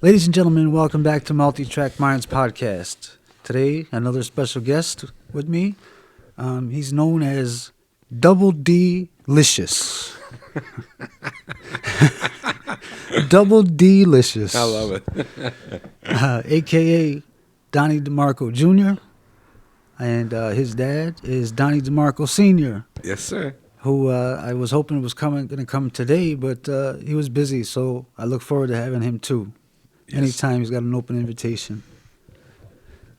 Ladies and gentlemen, welcome back to Multi-Track Minds Podcast. Today, another special guest with me. He's known as Double D-licious. Double D-licious. I love it. A.K.A. Donny Demarco Jr. And his dad is Donny Demarco Sr. Yes, sir. Who I was hoping was going to come today, but he was busy, so I look forward to having him too. Yes. Anytime he's got an open invitation.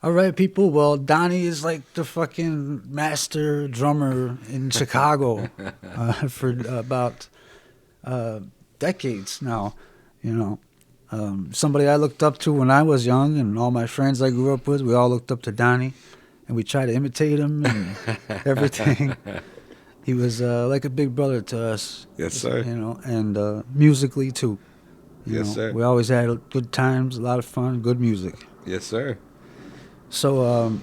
All right, people. Well, Donny is like the fucking master drummer in Chicago for about decades now. You know, somebody I looked up to when I was young, and all my friends I grew up with, we all looked up to Donny, and we tried to imitate him and everything. He was like a big brother to us. Yes, sir. You know, and musically too. Yes, sir. We always had good times, a lot of fun, good music. Yes, sir. So,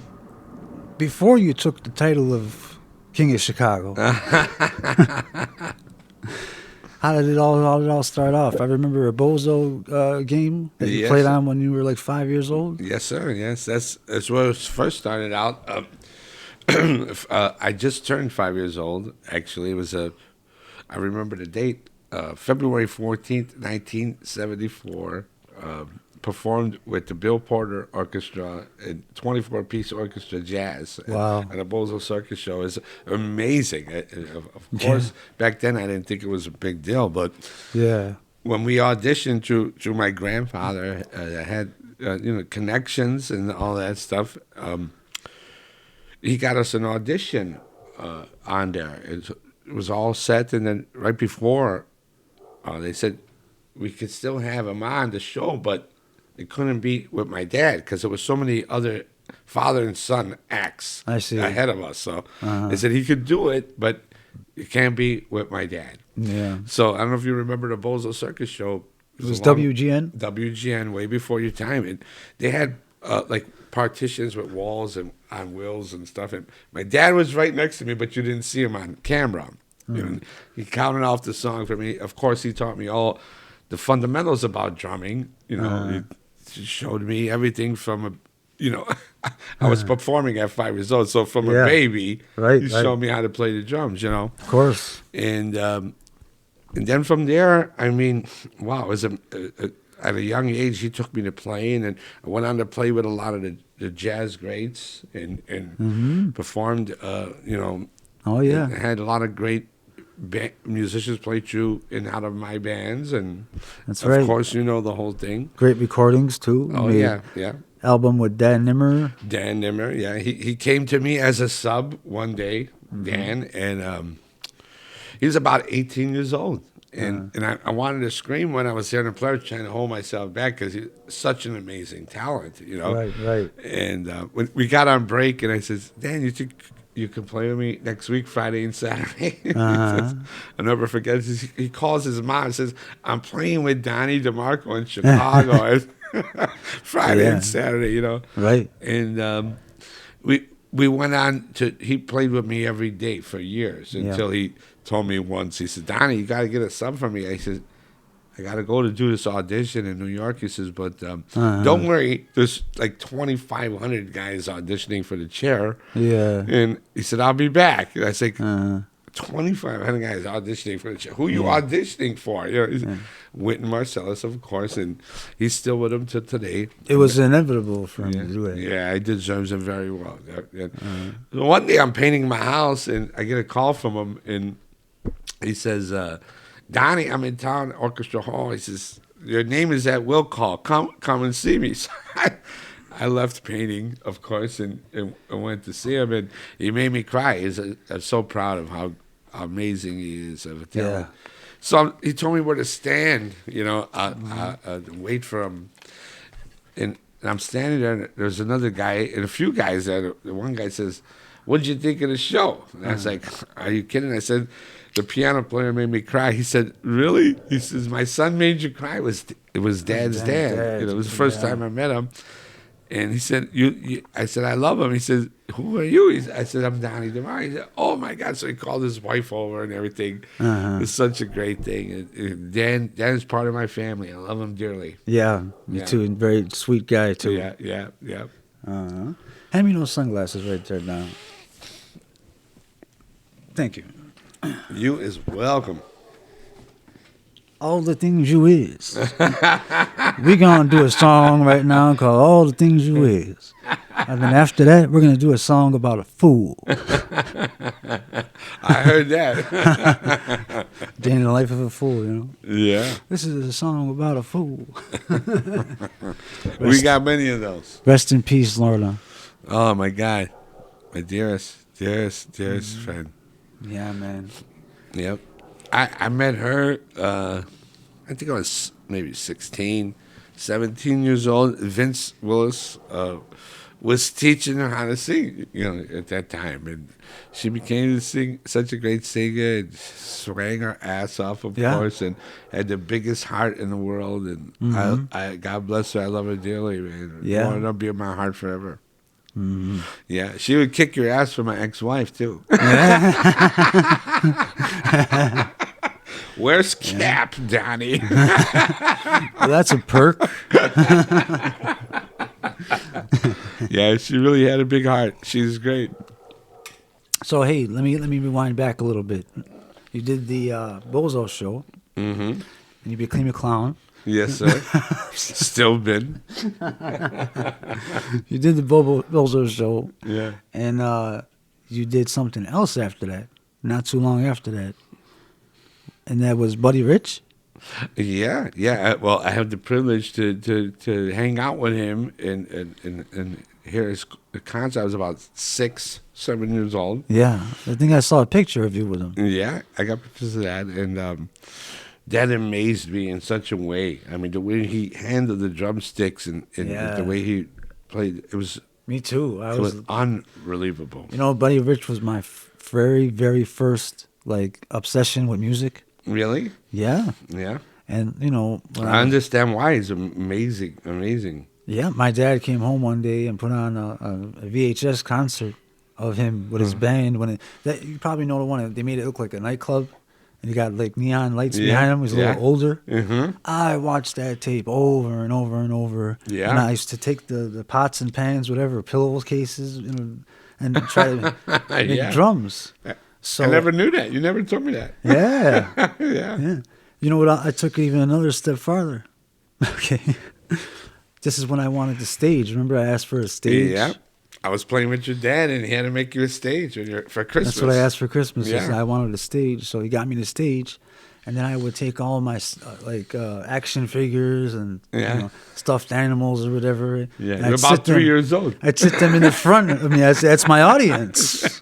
before you took the title of King of Chicago, how did it all start off? I remember a Bozo game that you played on when you were like 5 years old. Yes, sir. Yes, that's where it first started out. I just turned 5 years old. Actually, it was I remember the date. February 14th, 1974, performed with the Bill Porter Orchestra and 24-piece orchestra jazz at a Bozo Circus show. It's amazing. Of course, back then I didn't think it was a big deal, but when we auditioned through my grandfather, that had connections and all that stuff, he got us an audition on there. It was all set, and then right before, they said we could still have him on the show, but it couldn't be with my dad because there was so many other father and son acts ahead of us. So they said he could do it, but it can't be with my dad. Yeah. So I don't know if you remember the Bozo Circus show. It was WGN? WGN, way before your time. And they had like partitions with walls and on wheels and stuff. And my dad was right next to me, but you didn't see him on camera. He counted off the song for me. Of course, he taught me all the fundamentals about drumming. He showed me everything from I was performing at 5 years old, so from a baby, he showed me how to play the drums. Of course. And then from there, I mean, wow, it was at a young age, he took me to playing, and I went on to play with a lot of the jazz greats and performed. And had a lot of great musicians play through and out of my bands, and of course, you know the whole thing. Great recordings too. Oh yeah. Album with Dan Nimmer. Dan Nimmer, yeah. He came to me as a sub one day, Dan, and he was about 18 years old, and I wanted to scream when I was there in the players, trying to hold myself back because he's such an amazing talent, Right. And when we got on break, and I said, Dan, you think you can play with me next week, Friday and Saturday? I'll never forget. He calls his mom and says, I'm playing with Donny Demarco in Chicago Friday and Saturday, Right. And we went on he played with me every day for years until he told me once, he said, Donny, you got to get a sub for me. I said, I got to go to do this audition in New York. He says, but don't worry, there's like 2,500 guys auditioning for the chair. Yeah. And he said, I'll be back. And I said, 2,500 guys auditioning for the chair. Who are you auditioning for? Wynton Marsalis, of course, and he's still with him to today. It was inevitable for him to do it. Yeah, he deserves it very well. So one day I'm painting my house, and I get a call from him, and he says, Donny, I'm in town, Orchestra Hall. He says, your name is at will call. Come and see me. So I left painting, of course, and went to see him, and he made me cry. I'm so proud of how amazing he is of a talent. Yeah. So he told me where to stand, wait for him. And I'm standing there, and there's another guy, and a few guys there. The one guy says, what did you think of the show? And I was like, are you kidding? I said, the piano player made me cry. He said, really? He says, my son made you cry. It was Dad's dad. It was the first time I met him. And he said, I said, I love him. He said, who are you? I said, I'm Donny Demarco. He said, oh my God. So he called his wife over and everything. It's such a great thing. Dan is part of my family. I love him dearly. Yeah, me too. Very sweet guy too. Yeah. Hand me those sunglasses right there now. Thank you. You is welcome. All the things you is. We're gonna do a song right now called "All the Things You Is," and then after that, we're gonna do a song about a fool. I heard that. Day in the life of a fool, you know. Yeah. This is a song about a fool. We got many of those. Rest in peace, Lorna. Oh my God, my dearest friend. Yeah, man. Yep. I met her, I think I was maybe 16, 17 years old. Vince Willis was teaching her how to sing, at that time. And she became such a great singer and sang her ass off, of course, and had the biggest heart in the world. And I God bless her. I love her dearly, man. Yeah. It'll be in my heart forever. Yeah, she would kick your ass for my ex-wife, too. Where's Cap, Donny? Well, that's a perk. Yeah, she really had a big heart. She's great. So hey, let me rewind back a little bit. You did the Bozo show, and you became a clown. Yes, sir. Still been. You did the Bozo show, Yeah. and you did something else after that. Not too long after that, and that was Buddy Rich. Yeah. Well, I have the privilege to hang out with him and hear his concert. I was about 6, 7 years old. Yeah, I think I saw a picture of you with him. Yeah, I got pictures of that, and that amazed me in such a way. I mean, the way he handled the drumsticks and the way he played, it was. Me too. It was unbelievable. You know, Buddy Rich was my very, very first obsession with music. Really? Yeah. Yeah. And when I understand why. It's amazing. Yeah, my dad came home one day and put on a VHS concert of him with his band. You probably know the one. They made it look like a nightclub, and he got neon lights behind him. He was a little older. I watched that tape over and over and over. Yeah. And I used to take the pots and pans, whatever, pillowcases, and try to make drums. So I never knew that. You never told me that. Yeah. Yeah. You know what? I took it even another step farther. Okay. This is when I wanted the stage. Remember, I asked for a stage. Yeah. I was playing with your dad, and he had to make you a stage for Christmas. That's what I asked for Christmas. Yeah. I wanted a stage, so he got me the stage, and then I would take all my action figures and stuffed animals or whatever. Yeah, you're about 3 years old. I'd sit them in the front. I mean, that's my audience.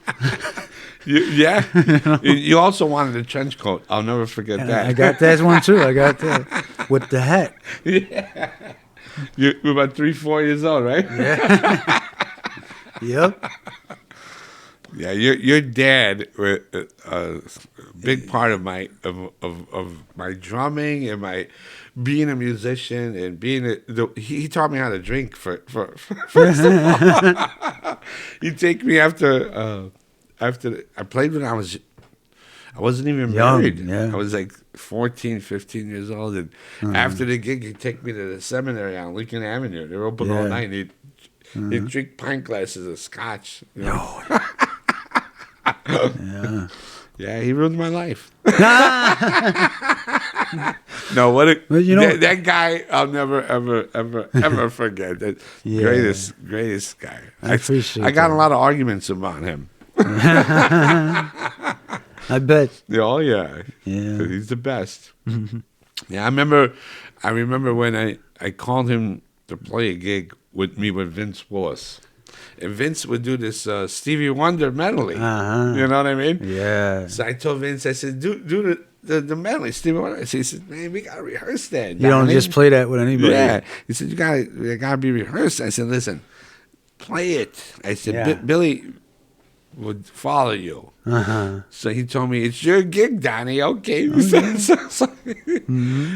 You also wanted a trench coat. I'll never forget that. I got that one too. I got that with the hat. Yeah. You're about 3, 4 years old, right? Yeah. Yep. Yeah, your dad was a big part of my my drumming and my being a musician and he taught me how to drink for first of all. He'd take me after I played when I wasn't even married. Yeah. I was 14, 15 years old, and after the gig, he'd take me to the seminary on Lincoln Avenue. They were open all night. And he'd drink pint glasses of scotch. Yeah. Yeah, he ruined my life. No, that guy I'll never ever forget. That greatest guy. I appreciate. I got a lot of arguments about him. I bet. Oh yeah. Yeah. He's the best. Yeah, I remember when I called him to play a gig with Vince Willis. And Vince would do this Stevie Wonder medley. You know what I mean? Yeah. So I told Vince, I said, do the medley, Stevie Wonder. So he said, man, we gotta rehearse that. You don't just play that with anybody. Yeah. He said, you gotta be rehearsed. I said, listen, play it. I said, Billy would follow you. So he told me, it's your gig, Donny. Okay.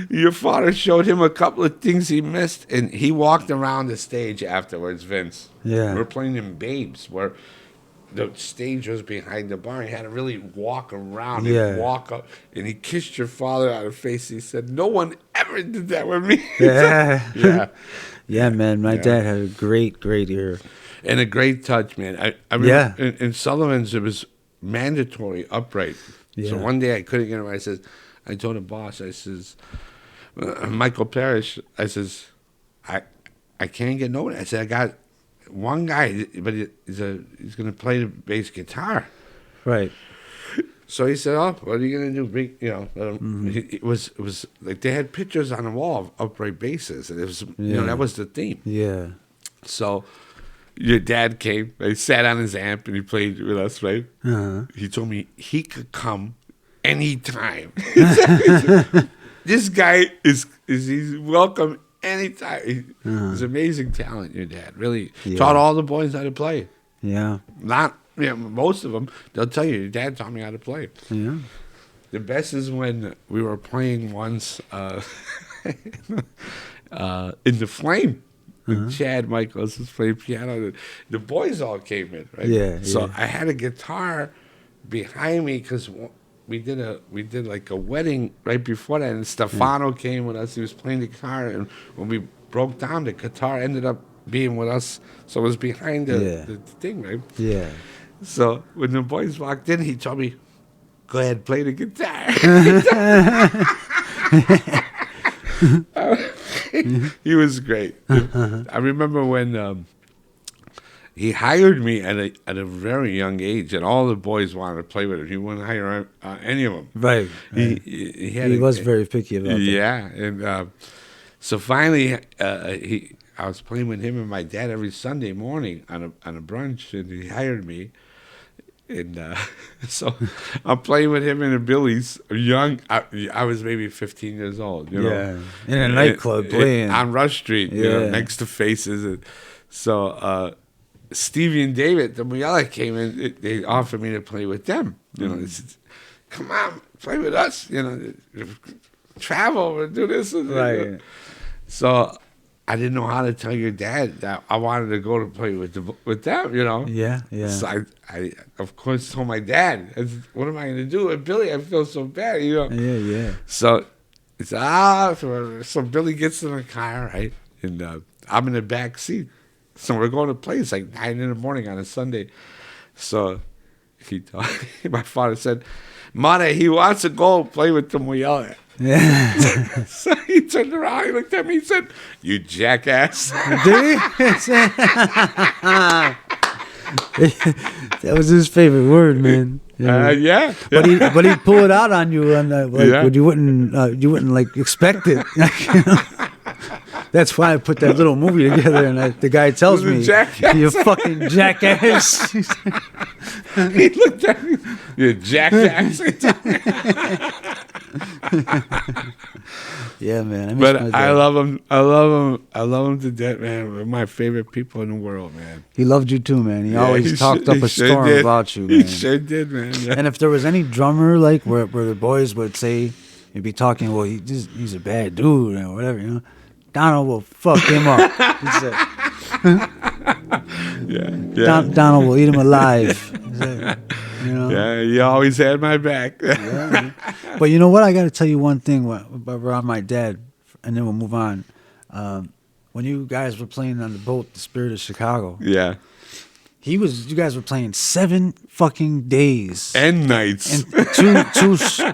Your father showed him a couple of things he missed, and he walked around the stage afterwards, Vince. Yeah. We're playing in Babes, where the stage was behind the bar. He had to really walk around Yeah. and walk up. And he kissed your father on the face. He said, "No one ever did that with me." Yeah. Yeah. Yeah, man. My Yeah. dad had a great ear. And a great touch, man. I remember in Sullivan's, it was mandatory upright. Yeah. So one day I couldn't get him. I told the boss, I says, Michael Parrish, I says, I can't get nobody. I said, I got one guy, but he's going to play the bass guitar. Right. So he said, "Oh, what are you gonna do?" It was like they had pictures on the wall of upright basses, and it was that was the theme. Yeah. So your dad came. He sat on his amp and he played with us. Right? Uh-huh. He told me he could come anytime. This guy he's welcome anytime. He's amazing talent. Your dad really taught all the boys how to play. Yeah. Not. Most of them, they'll tell you, your dad taught me how to play. Yeah. The best is when we were playing once in the Flame. When Chad Michaels was playing piano. The boys all came in, right? Yeah. So I had a guitar behind me because we did like a wedding right before that, and Stefano came with us. He was playing the guitar, and when we broke down, the guitar ended up being with us. So it was behind the thing, right? Yeah. So when the boys walked in, he told me, "Go ahead, play the guitar." He was great. I remember when he hired me at a very young age, and all the boys wanted to play with him. He wouldn't hire any of them. Right. He was very picky about that. Yeah, and so finally, I was playing with him and my dad every Sunday morning on a brunch, and he hired me. And so I'm playing with him in the Billies. Young, I was maybe 15 years old. You know, in a nightclub playing on Rush Street, next to Faces. And so Stevie and David, the Muyala came in. They offered me to play with them. They said, "Come on, play with us. Travel and do this." Right. So I didn't know how to tell your dad that I wanted to go to play with them, Yeah, yeah. So I of course told my dad. I said, "What am I going to do with Billy? I feel so bad, Yeah. So it's so Billy gets in the car, right, and I'm in the back seat. So we're going to play. It's like 9 in the morning on a Sunday. So my father said, "Mata, he wants to go play with the Muyala." Yeah. So he turned around, he looked at me, and said, "You jackass." Did he? That was his favorite word, man. Yeah. But he'd pull it out on you, and when you wouldn't like expect it. That's why I put that little movie together, and the guy tells me, "You fucking jackass." He looked at me, "You jackass." Yeah, man. But I love him. I love him to death, man. They're my favorite people in the world, man. He loved you too, man. He always talked up a storm about you, man. He sure did, man. Yeah. And if there was any drummer, like where the boys would say, he'd be talking, well, he's a bad dude or whatever, Donald will fuck him up. He said, Donald will eat him alive. He said, Yeah, you always had my back. Yeah, but you know what? I got to tell you one thing around my dad, and then we'll move on. When you guys were playing on the boat, the Spirit of Chicago. Yeah. You guys were playing 7 fucking days and nights, and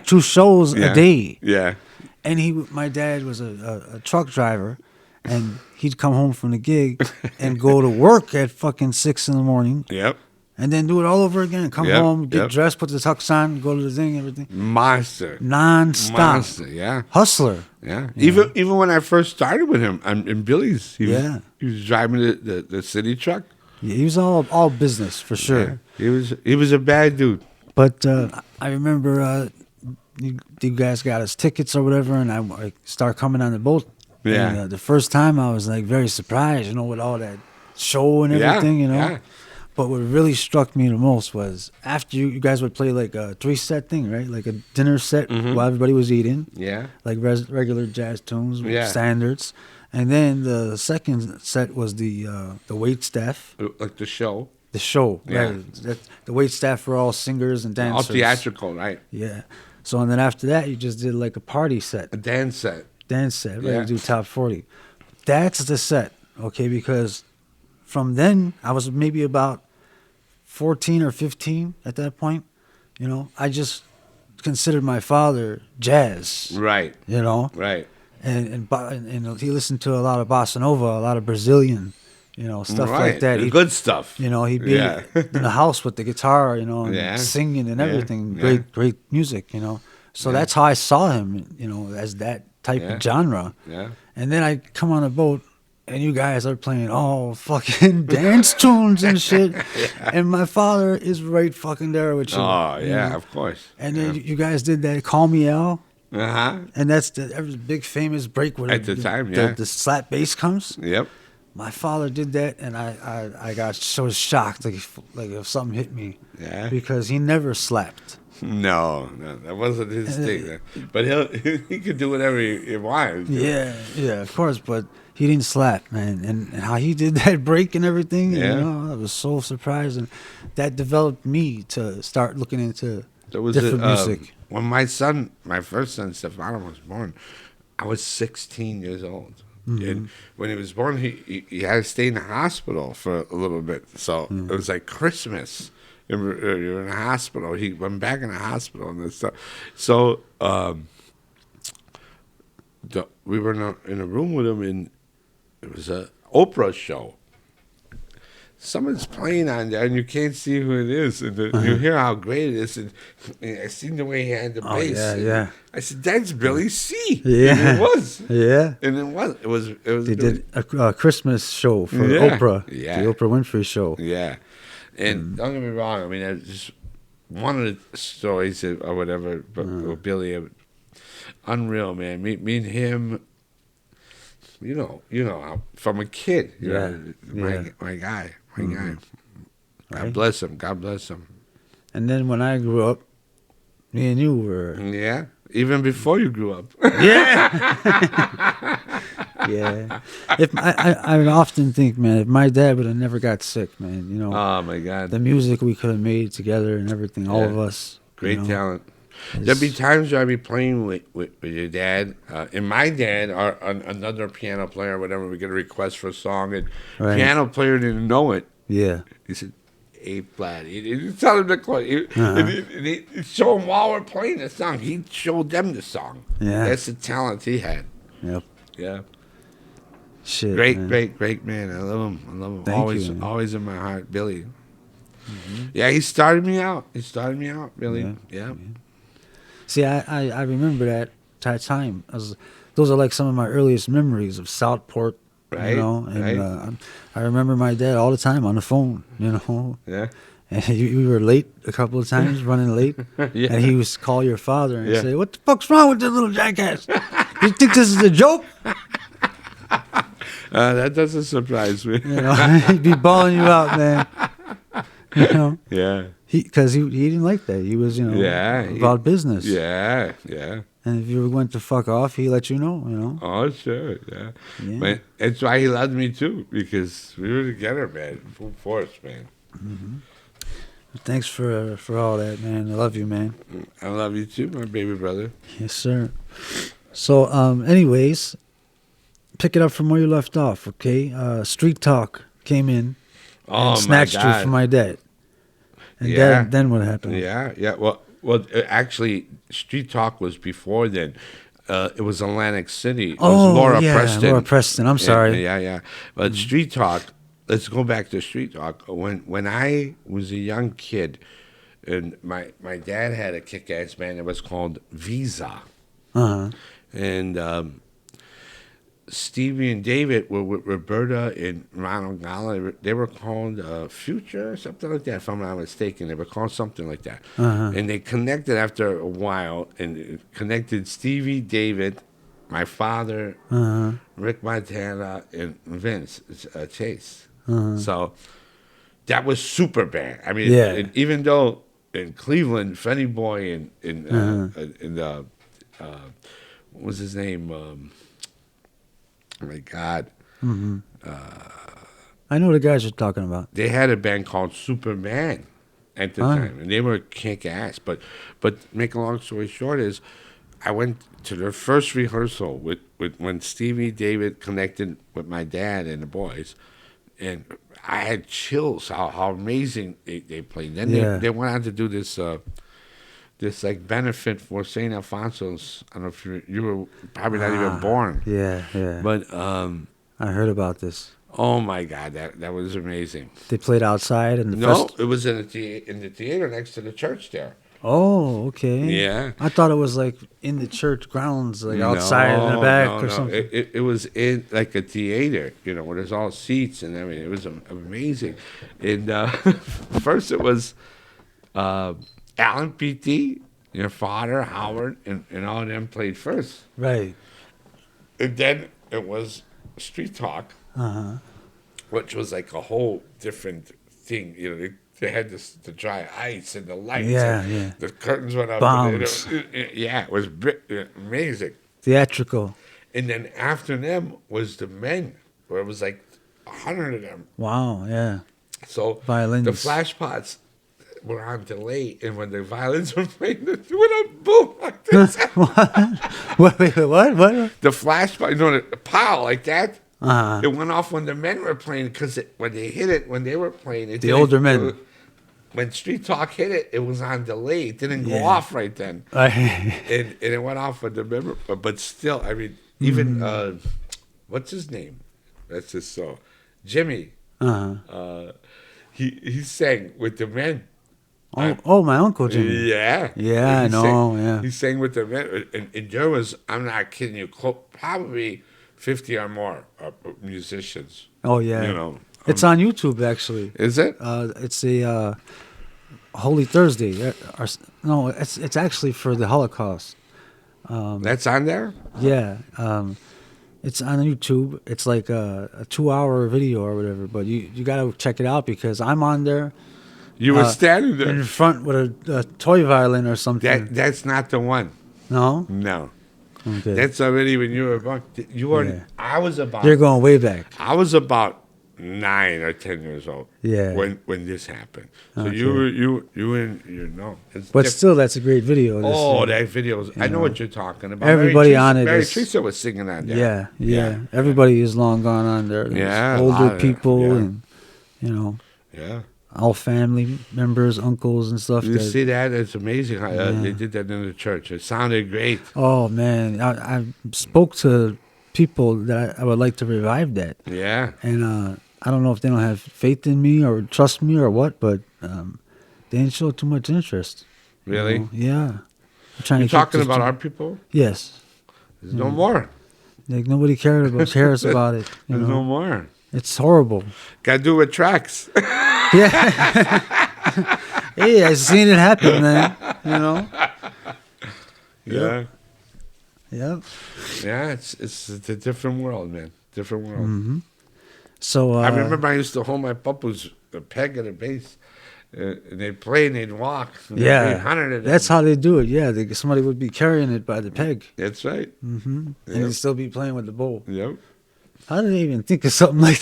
two shows a day. Yeah. And my dad was a truck driver, and he'd come home from the gig and go to work at fucking 6 in the morning. Yep. And then do it all over again. Come home, get dressed, put the tux on, go to the thing, everything. Monster. Non-stop. Monster, yeah. Hustler. Yeah. Even when I first started with him in Billy's, he was driving the city truck. Yeah, he was all business for sure. Yeah, he was a bad dude. But I remember you guys got us tickets or whatever, and I started coming on the boat. Yeah. And, the first time I was like very surprised, with all that show and everything, Yeah. But what really struck me the most was after you guys would play like a 3-set thing, right? Like a dinner set while everybody was eating. Yeah. Like regular jazz tunes, Yeah. standards. And then the second set was the wait staff. Like the show. the show. Yeah. Right? The wait staff were all singers and All dancers. theatrical, right? Yeah. So and then after that, you just did like a party set, A dance set. dance set. Right? Yeah. You do top 40. That's the set, okay? Because from then I was maybe about 14 or 15 at that point. You know, I just considered my father jazz. Right. You know, Right. and he listened to a lot of bossa nova, a lot of Brazilian, you know, stuff Right. like that. The He, good stuff. you know, he'd be Yeah. in the house with the guitar, you know, and Yeah. singing and Yeah. everything. Yeah. Great music, you know. So Yeah. that's how I saw him, you know, as that type Yeah. of genre. Yeah. And then I come on a boat, and you guys are playing all fucking dance tunes and shit. And my father is right fucking there with you. Oh, you yeah, know. of course. And then you guys did that "Call Me Al." Uh-huh. And that's that was a big famous break where At the time, yeah. the slap bass comes. Yep. My father did that, and I got so shocked, like if something hit me, Yeah. because he never slapped. No, that wasn't his thing. But he could do whatever he wanted. Yeah, of course, but he didn't slap, man. And how he did that break and everything, Yeah. you know, I was so surprised, and that developed me to start looking into There was different music. When my first son Stefano was born, I was 16 years old. Mm-hmm. And when he was born, he had to stay in the hospital for a little bit. So Mm. it was like Christmas. You're in a hospital. He went back in the hospital and stuff. So we were in a room with him, and it was a Oprah show. Someone's playing on there, and you can't see who it is, and you hear how great it is. And I seen the way he had the bass. Yeah. I said, "That's Billy C." Yeah. And it was. Yeah. And it was. It was. They Billy. did a Christmas show for Yeah. Oprah, Yeah. the Oprah Winfrey show. Yeah. And don't get me wrong. I mean, that's just one of the stories or whatever. But with Billy, unreal, man. Me and him. You know, how, from a kid. You know, my guy. My guy. God Right. bless him. God bless him. And then when I grew up, me and you were Yeah. Even before you grew up. yeah. If I often think, man, if my dad would have never got sick, man, you know, Oh my God. the music we could have made together and everything, all Yeah. of us. Great you know, talent. is- There'd be times where I'd be playing with your dad, and my dad, or another piano player, or whatever. We get a request for a song, and Right. piano player didn't know it. Yeah. He said, A flat. He tell him to play. Uh-huh. And he'd show him while we're playing the song. He'd show them the song. Yeah. That's the talent he had. Yep. Yeah. Shit. Great, man. great man. I love him. I love him. Thank always, you, man. always in my heart, Billy. Yeah, he started me out. Billy. Yeah. See, I remember that time. Those are like some of my earliest memories of Southport. Right, You know, and right. I remember my dad all the time on the phone. You know, Yeah. and we were late a couple of times, running late. Yeah. And he was call your father and Yeah. say, "What the fuck's wrong with this little jackass? You think this is a joke?" That doesn't surprise me. You know, he'd be bawling you out, man. You know, Yeah. because he didn't like that. He was, you know, Yeah, about business. Yeah. And if you went to fuck off, he let you know. You know. Oh, sure. Yeah. Yeah. But that's why he loved me too, because we were together, man. Full force, man. Thanks for all that, man. I love you, man. I love you too, my baby brother. Yes, sir. So, anyways, pick it up from where you left off, okay? Street Talk came in Oh, and snatched my you God. from my dad. And Yeah. then what happened? Yeah. Well, actually, Street Talk was before then. It was Atlantic City. It was Laura Preston. Laura Preston. I'm sorry. Yeah. But Street Talk. Let's go back to Street Talk. When I was a young kid, and my dad had a kick-ass band. It was called Visa, Uh-huh. and Stevie and David were with Roberta and Ronald Godla. They were called Future or something like that, if I'm not mistaken. They were called something like that. Uh-huh. And they connected after a while, and it connected Stevie, David, my father, Uh-huh. Rick Montana, and Vince Chase. Uh-huh. So that was super band. I mean, Yeah. and even though in Cleveland, Funny Boy and what was his name? Oh my God. Mm-hmm. I know the guys you're talking about. They had a band called Superman at the time, and they were kick ass. But make a long story short is, I went to their first rehearsal with when Stevie David connected with my dad and the boys, and I had chills how amazing they played. Then they went on to do this this like benefit for St. Alfonso's. I don't know if you were probably not even born. Yeah. But I heard about this. oh my God, that was amazing. They played outside in the No, it was in the theater next to the church there. Oh, okay. Yeah. I thought it was like in the church grounds, like outside in the back or something. It was in like a theater, where there's all seats and everything. It was amazing. And first it was Alan P.T., your father, Howard, and all of them played first. Right. And then it was Street Talk, which was like a whole different thing. They had the dry ice and the lights. Yeah. The curtains went up. Bombs. It was amazing. Theatrical. And then after them was the men, where it was like 100 of them. Wow, yeah. So Violins. the flash pots were on delay, and when the violins were playing, it went up boom like this. What? Wait, what? The flash pot, the pow like that. Uh-huh. It went off when the men were playing, because when they hit it, when they were playing it. The older men. When Street Talk hit it, it was on delay. It didn't go off right then. And it went off with the member. But still, I mean, even, what's his name? That's just so. Jimmy. He sang with the men. Oh, my Uncle Jimmy. Yeah. Yeah, I know, He sang with the men. And there was, I'm not kidding you, probably 50 or more musicians. Oh, yeah. It's on YouTube, actually. Is it? It's a Holy Thursday. No, it's actually for the Holocaust. That's on there? Yeah. It's on YouTube. It's like a 2-hour video or whatever. But you got to check it out, because I'm on there. You were standing there in front with a toy violin or something. That's not the one. No? No. Okay. That's already when you were about. I was about. You're going way back. I was about 9 or 10 years old. Yeah. When this happened. So Okay. you know. But still, that's a great video. That video. I know what you're talking about. Everybody on it Mary is. Teresa was singing on there. Yeah. Everybody is long gone on there. There's older people and Yeah. all family members, uncles and stuff. You see that? It's amazing how they did that in the church. It sounded great. Oh man, I spoke to people that I would like to revive that. Yeah. And I don't know if they don't have faith in me or trust me or what, but they didn't show too much interest. Really? Yeah. I'm trying You're to keep talking this about our people? Yes. There's no more. Like nobody cares about it. There's no more. It's horrible. Got to do with tracks. Yeah. Hey, I seen it happen, man. Yeah. Yep. Yeah, it's a different world, man. Different world. Mm-hmm. So I remember I used to hold my papa's a peg and a bass, and they'd play and they'd walk. And yeah, 100 of them. that's how they do it. Yeah, somebody would be carrying it by the peg. That's right. Mm-hmm. Yep. And they'd still be playing with the bowl. Yep. How did they even think of something like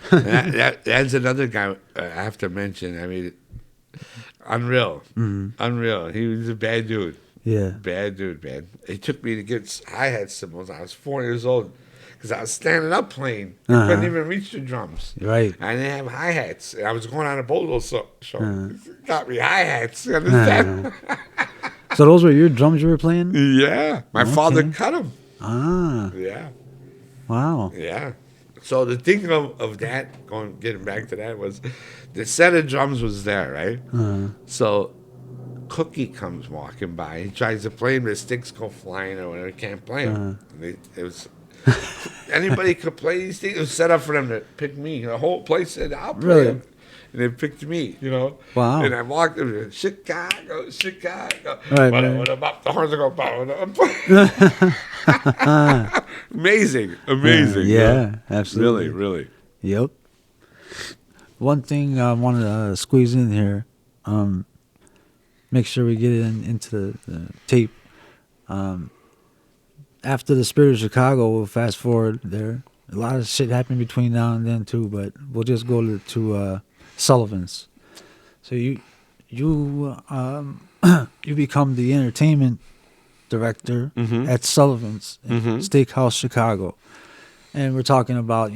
that? That's another guy I have to mention. I mean, unreal. Mm-hmm. Unreal. He was a bad dude. Yeah. Bad dude, man. He took me to get hi-hat cymbals. I was 4 years old because I was standing up playing. I couldn't even reach the drums. Right. I didn't have hi-hats. I was going on a bolo show. Got me hi-hats. You understand? So those were your drums you were playing? Yeah. My father cut them. Ah. Yeah. Wow. Yeah. So the thing of that, getting back to that, was the set of drums was there, right? So Cookie comes walking by. He tries to play him. The sticks go flying or whatever. He can't play them. It was anybody could play these things. It was set up for them to pick me. The whole place said, "I'll play them." And they picked me, Wow. And I walked in, Chicago. Right, what about the horns go? Amazing. Yeah, absolutely. Really. Yep. One thing I wanted to squeeze in here, make sure we get it into the tape. After the Spirit of Chicago, we'll fast forward there. A lot of shit happened between now and then too, but we'll just go to Sullivan's. So you you become the entertainment director at Sullivan's Steakhouse Chicago, and we're talking about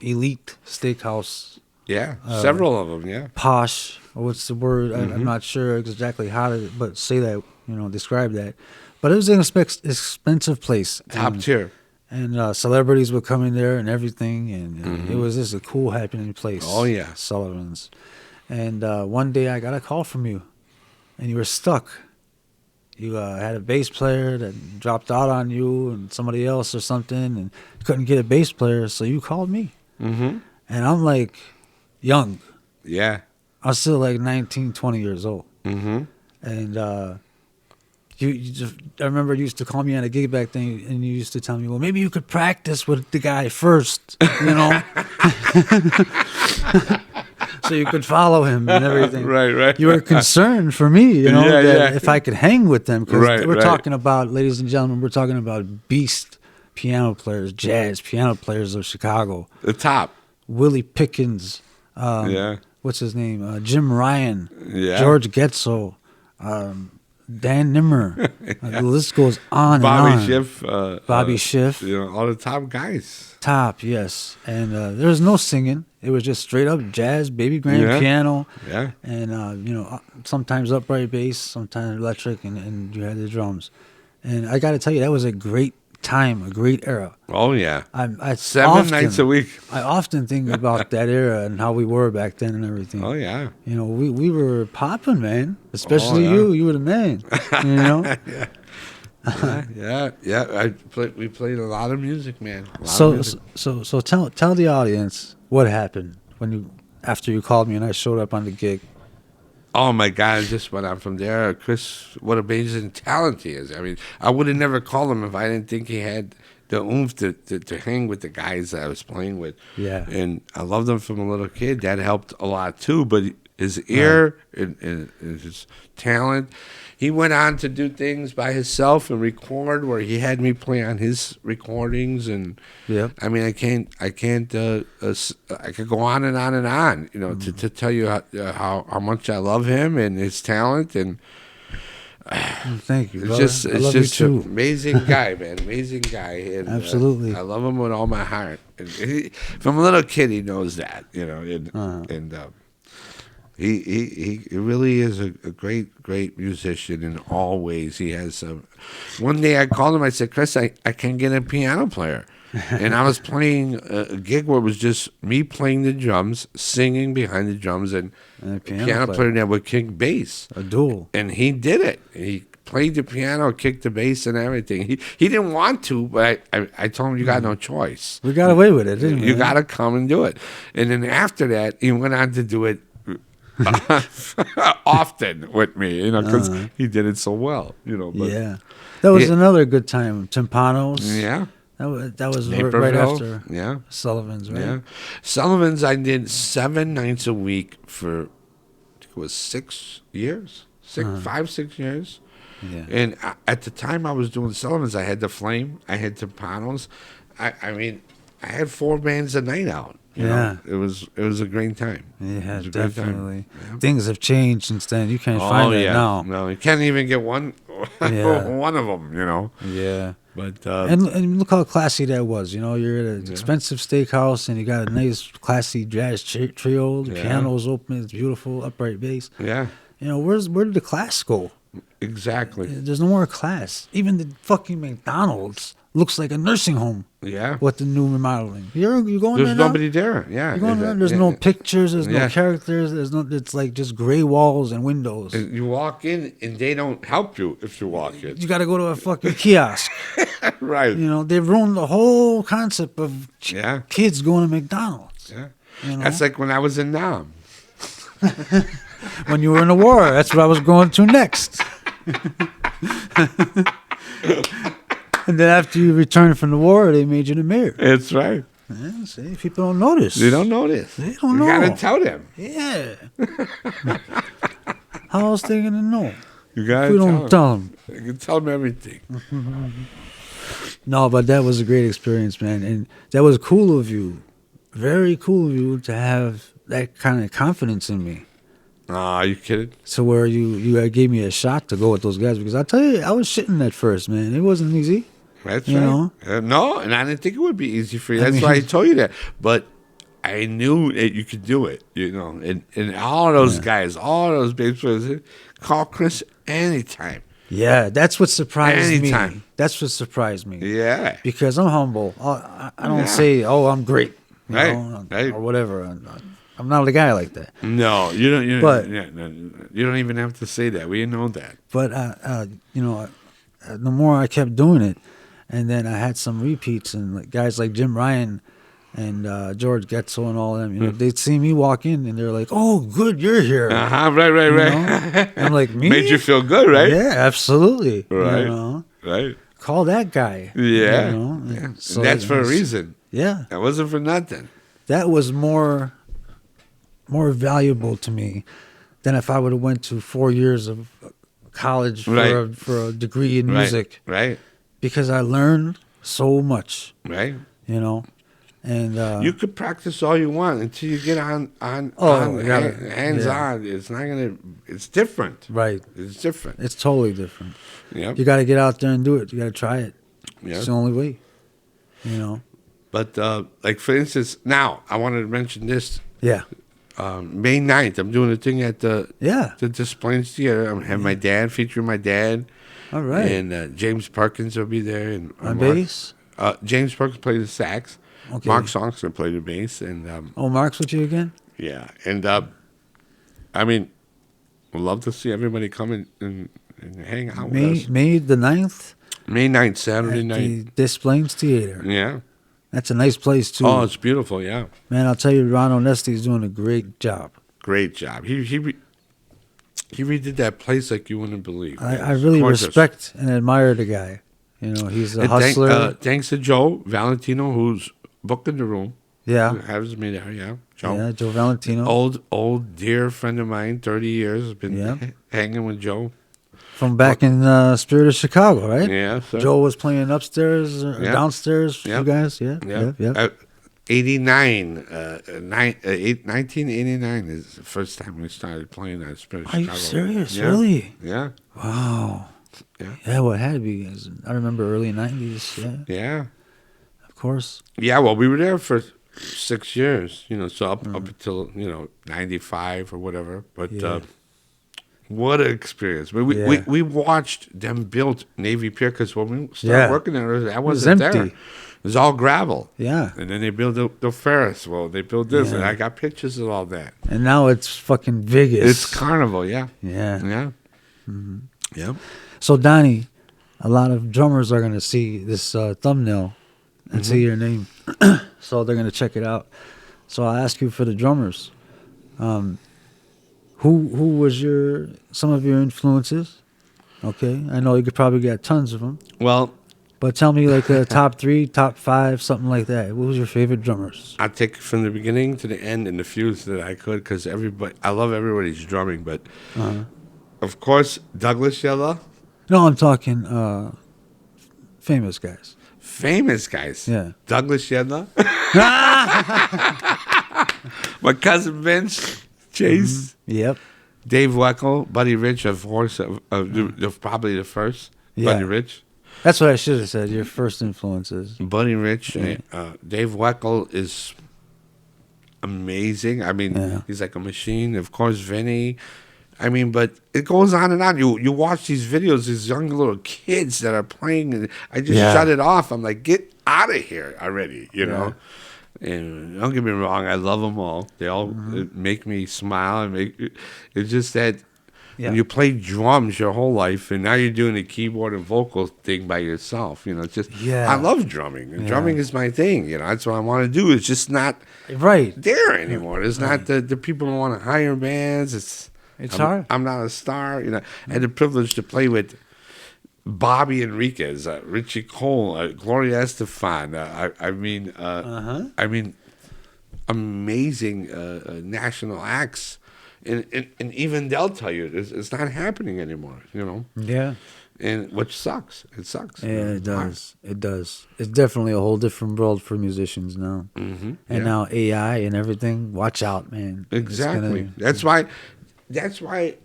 elite steakhouse. Yeah, several of them. Yeah, posh. What's the word? I'm not sure exactly how to, but say that describe that. But it was an expensive place, top tier. And celebrities would come in there and everything, and it was just a cool, happening place. Oh yeah, Sullivan's. And one day I got a call from you, and you were stuck. You had a bass player that dropped out on you and somebody else or something, and you couldn't get a bass player, so you called me. And I'm like young. Yeah. I was still like 19, 20 years old. And you just, I remember you used to call me on a gig back then, and you used to tell me, well, maybe you could practice with the guy first, so you could follow him and everything. Right. You were concerned for me, if I could hang with them. Because we're talking about, ladies and gentlemen, we're talking about beast piano players, jazz piano players of Chicago. The top. Willie Pickens. What's his name? Jim Ryan. George Getzel. Dan Nimmer. The list goes on Bobby and on. Schiff. Bobby Schiff. All the top guys. Top, yes. And there was no singing. It was just straight up jazz, baby grand piano. Yeah. And, sometimes upright bass, sometimes electric, and you had the drums. And I got to tell you, that was a great time, a great era. Oh, yeah. I 7 nights a week. I often think about that era and how we were back then and everything. Oh, yeah. We were popping, man. Especially you. You were the man. Yeah. We played a lot of music, man. So tell the audience what happened after you called me and I showed up on the gig. Oh my God! I just went on from there. Chris, what amazing talent he is. I mean, I would have never called him if I didn't think he had the oomph to hang with the guys that I was playing with. Yeah. And I loved him from a little kid. That helped a lot too. But his ear and his talent. He went on to do things by himself and record where he had me play on his recordings. And I mean, I could go on and on and on, to tell you how much I love him and his talent. And thank you, it's just an amazing guy, man. Amazing guy. And, absolutely. I love him with all my heart. And from a little kid, he knows that, He really is a great musician in all ways. He has one day I called him. I said, Chris, I can't get a piano player. And I was playing a gig where it was just me playing the drums, singing behind the drums, and a piano player that would kick bass. A duel. And he did it. He played the piano, kicked the bass and everything. He didn't want to, but I told him, you got no choice. We got away with it, didn't we? You got to come and do it. And then after that, he went on to do it often with me, because he did it so well, But that was another good time. Timpanos. Yeah, that was right after. Yeah, Sullivan's. Right. Yeah, Sullivan's. I did 7 nights a week for, I think it was 6 years, 5, 6 years. Yeah. And at the time I was doing Sullivan's, I had the Flame, I had Timpanos. I mean, I had 4 bands a night out. You know, it was a great time. Yeah, definitely. Yeah. Things have changed since then. You can't find that now. No, you can't even get one one of them. Yeah. But and look how classy that was. You're at an expensive steakhouse and you got a nice classy jazz trio. The piano's open. It's beautiful upright bass. Yeah. Where did the class go? Exactly. There's no more class. Even the fucking McDonald's looks like a nursing home. Yeah. With the new remodeling. You going There's there now? nobody there. Yeah. You going there? There's no pictures. There's no characters. It's like just gray walls and windows. And you walk in and they don't help you if you walk in. You got to go to a fucking kiosk. Right. They've ruined the whole concept of kids going to McDonald's. Yeah. That's like when I was in Nam. When you were in the war, that's what I was going to next. And then after you returned from the war, they made you the mayor. That's right. Yeah, see, people don't notice. They don't notice. They don't know. You got to tell them. Yeah. How else they going to know? You got to tell them. You can tell them everything. No, but that was a great experience, man, and that was cool of you, very cool of you to have that kind of confidence in me. Are you kidding? To where you gave me a shot to go with those guys, because I tell you, I was shitting at first, man. It wasn't easy. That's You right. know? No, and I didn't think it would be easy for you. I That's mean- why I told you that. But I knew that you could do it, you know. And all those guys, all those bass players, call Chris anytime. Yeah, that's what surprised Anytime. me. That's what surprised me. Yeah. Because I'm humble. I don't Yeah. say, "Oh, I'm great," you Right, know, right. or whatever. I'm not a guy like that. No, you don't. You, But- yeah, no, you don't even have to say that. We know that. But you know, the more I kept doing it, and then I had some repeats, and like guys like Jim Ryan and George Getzel and all of them, you know, they'd see me walk in, and they're like, "Oh, good, you're here." Right. You know? I'm like, me? Made you feel good, right? Yeah, absolutely. Right. You know? Right. Call that guy. Yeah. You know? Yeah. So And that's for a it's- reason. Yeah. That wasn't for nothing. That was more valuable to me than if I would have went to 4 years of college Right. for a degree in Right. music, Right. because I learned so much, Right. you know. And You could practice all you want until you get on Oh, I got it. hands Yeah. on. It's not gonna. It's different. right, It's different. it's totally different. Yep. You got to get out there and do it. You got to try it. Yep. It's the only way, you know. But like for instance, now I wanted to mention this. Yeah, May 9th, I'm doing a thing at the yeah. Des Plaines Theater. I'm having my dad, featuring my dad, All right. and James Perkins will be there. And On Mark- bass. James Perkins played the sax. Okay. Mark Sonk's gonna play the bass, and Oh, Mark's with you again? yeah, and I mean, we'd love to see everybody come and hang out with us. May the 9th May 9th, at Saturday the night. Des Plaines Theater. Yeah. That's a nice place too. Oh, it's beautiful. Yeah. Man, I'll tell you, Ron Onesti is doing a great job. Great job. He redid that place like you wouldn't believe. I It's really gorgeous. respect and admire the guy. You know, he's a And hustler. thanks to Joe Valentino, who's booking the room. yeah, Has me there. Yeah. Joe. yeah, Joe Valentino Old dear friend of mine, 30 years. Been Yeah. hanging with Joe. from back in Spirit of Chicago, right? Yeah. So. Joe was playing upstairs or Yeah. downstairs. Yeah. You guys, yeah, Yeah. yeah. 89, 1989 is the first time we started playing at Spirit of Are you Chicago. serious? Yeah. Really? Yeah. Wow. Yeah. Yeah, well, it had to be. I remember early '90s. Yeah, Yeah. of course. Yeah, well, we were there for 6 years, you know, so up Mm-hmm. until, 95 or whatever. But Yeah. what an experience. Yeah. We watched them build Navy Pier because when we started Yeah. working there, that was wasn't there. empty. It was all gravel. Yeah, And then they built the Ferris. Well, they built this, and Yeah. I got pictures of all that. and now it's fucking Vegas. It's carnival, yeah. yeah. Yeah. Mm-hmm. Yep. So Donnie, a lot of drummers are gonna see this thumbnail and see your name, so they're gonna check it out. So I'll ask you for the drummers. Who was some of your influences? Okay, I know you could probably get tons of them, Well, but tell me like the top 3, top 5, something like that. What was your favorite drummers? I'll take it from the beginning to the end and the fuse that I could because I love everybody's drumming, but of course, Douglas Yella, No, I'm talking famous guys. famous guys. Yeah. Douglas Yella. My cousin Vince, Chase, Yep. Dave Weckel, Buddy Rich, of course, probably the first. Yeah. Buddy Rich. That's what I should have said. Your first influences. Buddy Rich, Dave Weckel is amazing. I mean, Yeah. he's like a machine. Of course, Vinny. I mean, but it goes on and on. You watch these videos, these young little kids that are playing, and I just Yeah. shut it off. I'm like, get out of here already, you know? And don't get me wrong, I love them all. They all make me smile. It's just that when you play drums your whole life, and now you're doing a keyboard and vocal thing by yourself, it's just, Yeah. I love drumming. And drumming is my thing, That's what I want to do. It's just not Right. there anymore. It's not the people who want to hire bands. It's hard. I'm not a star. I had the privilege to play with Bobby Enriquez, Richie Cole, Gloria Estefan. I mean, amazing national acts. and even they'll tell you it's not happening anymore. Yeah. And which sucks. It sucks. Yeah, it does. It does. It's definitely a whole different world for musicians now. Mm-hmm. And now AI and everything. Watch out, man. Exactly. That's why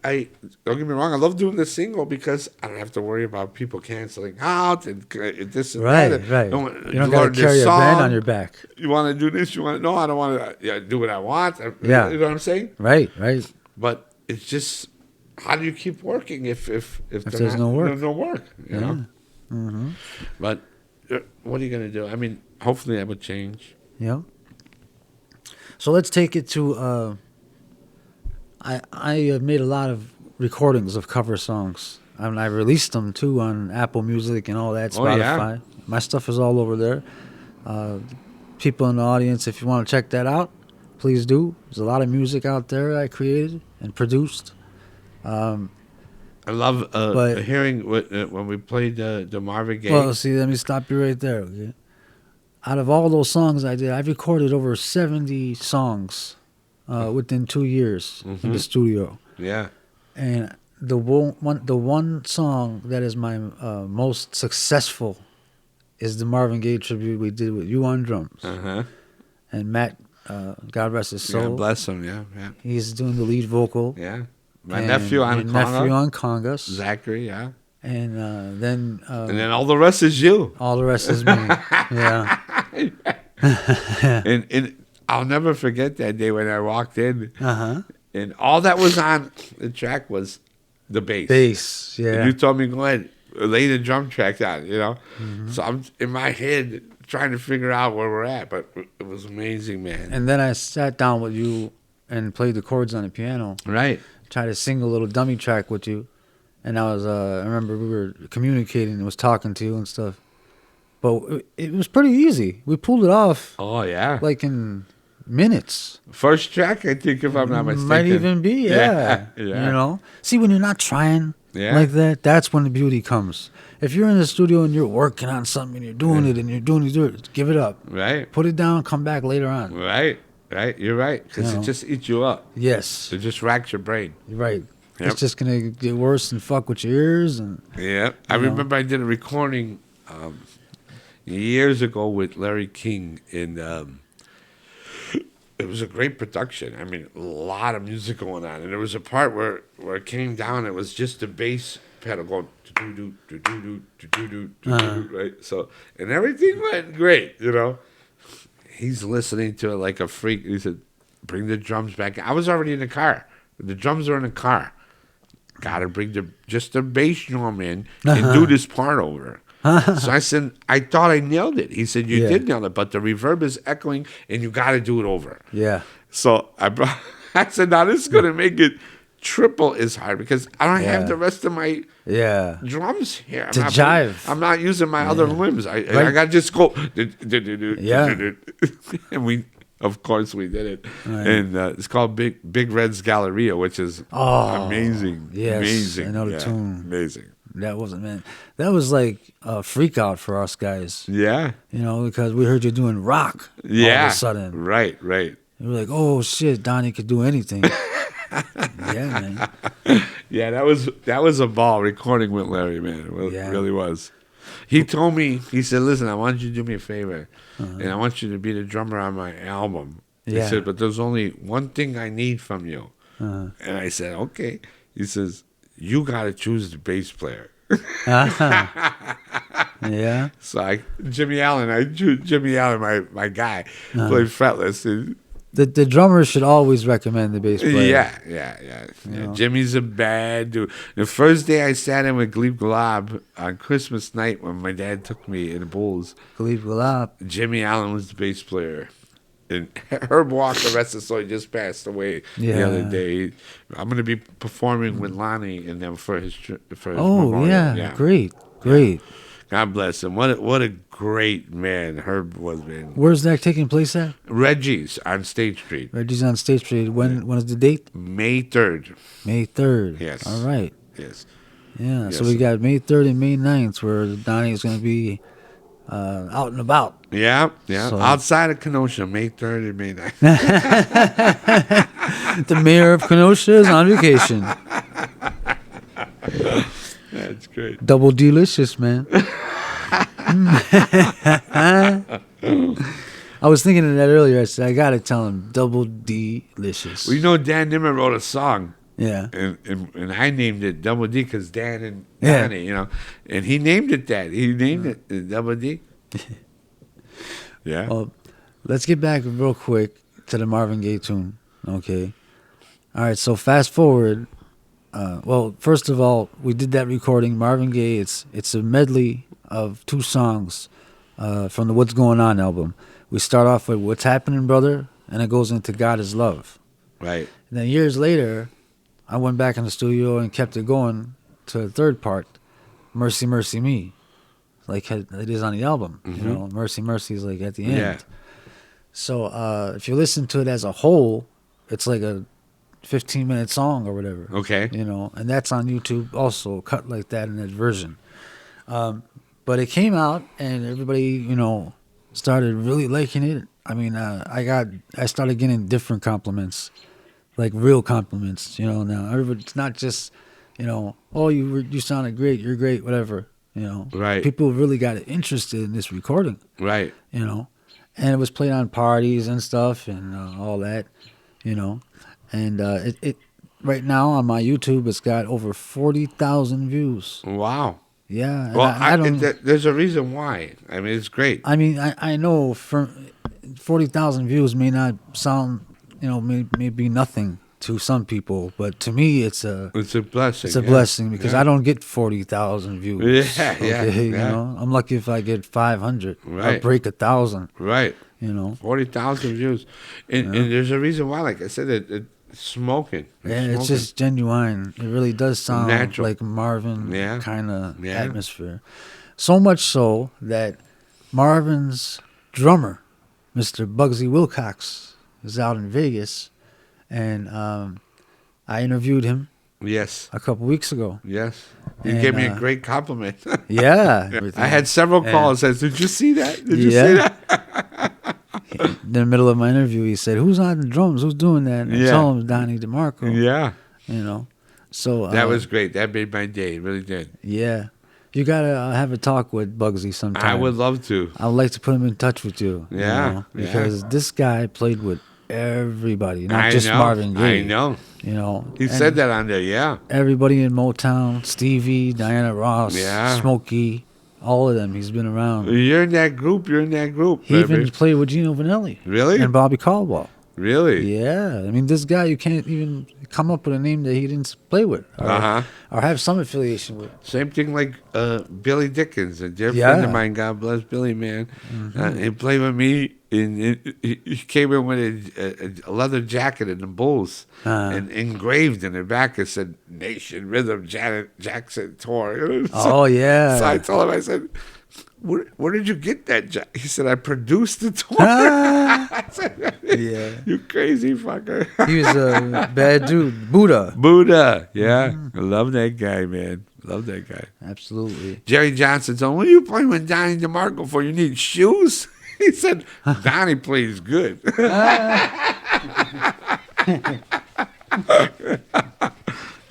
I don't get me wrong. I love doing the single because I don't have to worry about people canceling out and this and that. Right. You You don't got to carry a band on your back. You want to do this? No, I don't want to do what I want. Yeah. You know what I'm saying? Right. But it's just, how do you keep working if there's no work? There's no work, you know? Mm-hmm. But what are you going to do? I mean, hopefully that would change. Yeah. So let's take it to. I have made a lot of recordings of cover songs. I mean, I released them too on Apple Music and all that, Spotify. Yeah. My stuff is all over there. People in the audience, if you want to check that out, please do. There's a lot of music out there I created and produced. I love hearing when we played the Marvin Gaye. Well, see, let me stop you right there. Okay? Out of all those songs I did, I've recorded over 70 songs within 2 years in the studio. Yeah. And the one song that is my most successful is the Marvin Gaye tribute we did with you on drums. Uh-huh. And Matt, God rest his soul. God bless him, yeah. He's doing the lead vocal. Yeah. My nephew on congas. Zachary, yeah. And then all the rest is you. All the rest is me. Yeah. and I'll never forget that day when I walked in. Uh-huh. And all that was on the track was the bass. Bass, yeah. And you told me, go ahead, lay the drum track on, Mm-hmm. So I'm in my head trying to figure out where we're at, but it was amazing, man. And then I sat down with you and played the chords on the piano. Right. Tried to sing a little dummy track with you. And I remember we were communicating and was talking to you and stuff. But it was pretty easy. We pulled it off. Oh, yeah. Like in minutes. First track, I think, if I'm not mistaken. Might even be, yeah. Yeah. You know? See, when you're not trying like that, that's when the beauty comes. If you're in the studio and you're working on something and you're doing it and you're doing it, give it up. Right. Put it down, come back later on. Right. You're right. Because it just eats you up. Yes. It just racks your brain. You're right. Yep. It's just going to get worse and fuck with your ears. And yeah. I remember I did a recording years ago with Larry King in... it was a great production. I mean, a lot of music going on. And there was a part where it came down. It was just the bass pedal going... right? So, and everything went great, He's listening to it like a freak. He said, bring the drums back. I was already in the car. The drums are in the car. Got to bring just the bass drum in and do this part over. So I said, I thought I nailed it. He said, you did nail it, but the reverb is echoing and you got to do it over. Yeah. So I said, now this is going to make it triple as hard because I don't have the rest of my drums here. To jive. I'm not using my other limbs. I got to just go. And we, of course, we did it. Right. And it's called Big Red's Galleria, which is amazing. Yes, amazing. I know the tune. Amazing. That was like a freak out for us guys. Yeah. Because we heard you doing rock all of a sudden. Right. We were like, oh shit, Donny could do anything. Yeah, man. Yeah, that was a ball recording with Larry, man. It really was. He told me, he said, listen, I want you to do me a favor, and I want you to be the drummer on my album. He said, but there's only one thing I need from you. And I said, okay. He says, you got to choose the bass player. Yeah. So Jimmy Allen, my guy, played fretless. And, the drummer should always recommend the bass player. Yeah. Jimmy's a bad dude. The first day I sat in with Glebe Glab on Christmas night when my dad took me in the Bulls. Glebe Glab. Jimmy Allen was the bass player. And Herb Walker, rest of soul, just passed away the other day. I'm going to be performing with Lonnie and them for his memorial. Yeah. Great. God bless him. What a great man Herb was, man. Where's that taking place at? Reggie's on State Street. Reggie's on State Street. When is the date? May 3rd. May 3rd. Yes. All right. Yes. Yeah. So we got May 3rd and May 9th where Donnie is going to be out and about. Yeah, yeah. So- Outside of Kenosha, May 3rd and May 9th. The mayor of Kenosha is on vacation. That's great. Double delicious, man. I was thinking of that earlier. I said, I got to tell him, double delicious. Well, you know, Dan Nimmer wrote a song, Yeah. and I named it Double D because Dan and Yeah. Donnie, you know, and he named it that. He named it Double D. Yeah. Well, let's get back real quick to the Marvin Gaye tune. Okay. All right. So fast forward. Well, first of all, we did that recording. Marvin Gaye. It's a medley of 2 songs from the What's Going On album. We start off with What's Happening, Brother, and it goes into God Is Love. Right. And then years later, I went back in the studio and kept it going to the third part, Mercy, Mercy Me, like it is on the album. You know, Mercy, Mercy is like at the end. Yeah. So if you listen to it as a whole, it's like a 15-minute song or whatever. Okay. You know, and that's on YouTube also, cut like that in that version. But it came out and everybody, you know, started really liking it. I mean, I started getting different compliments, like real compliments. You know, now everybody, it's not just, you know, oh, you sounded great, you're great, whatever. You know, Right. People really got interested in this recording. Right. You know, and it was played on parties and stuff and all that. You know, and it right now on my YouTube, it's got over 40,000 views. Wow. Yeah. and Well, I don't. there's a reason why. I mean, it's great. I mean, I know for 40,000 views may not sound, you know, may be nothing to some people, but to me, it's a blessing. it's a blessing because I don't get 40,000 views. Yeah, yeah, You yeah. know, I'm lucky if I get 500. I Right. break 1,000. Right. You know. 40,000 views. And there's a reason why. Like I said, it's smoking. Yeah, it's smoking. just genuine. It really does sound Natural. like Marvin Yeah. kind of Yeah. atmosphere. So much so that Marvin's drummer, Mr. Bugsy Wilcox, is out in Vegas, and I interviewed him Yes. a couple weeks ago. Yes. You And, gave me a great compliment. Yeah. I had several And- calls that said, did you see that? Did you Yeah. see that? In the middle of my interview, he said, "Who's on the drums? Who's doing that?" And I Yeah. told him Donny Demarco. Yeah. You know, so That was great. That made my day. It really did. yeah. You gotta have a talk with Bugsy sometime. I would love to. I would like to put him in touch with you. Yeah, you know, yeah. because this guy played with everybody, not I just know. Marvin Gaye. I know. You know, He and said that on there. Yeah. everybody in Motown, Stevie, Diana Ross, Yeah. Smokey, all of them. He's been around. You're in that group. You're in that group. He even baby. played with Gino Vanelli Really? and Bobby Caldwell. Really? Yeah, I mean, this guy, you can't even come up with a name that he didn't play with or have some affiliation with. Same thing like Billy Dickens, a dear friend Yeah. of mine. God bless Billy, man. He played with me. He came in with a leather jacket and the Bulls, and engraved in the back it said "Nation Rhythm Jackson Tour." Oh, yeah. So I told him, I said, "Where did you get that?" He said, "I produced the tour." I said, Yeah. "You crazy fucker." He was a bad dude. Buddha. Yeah. I love that guy, man. Love that guy. Absolutely. Jerry Johnson told him, "What are you playing with Donny DeMarco for? You need shoes?" He said, "Donny plays good."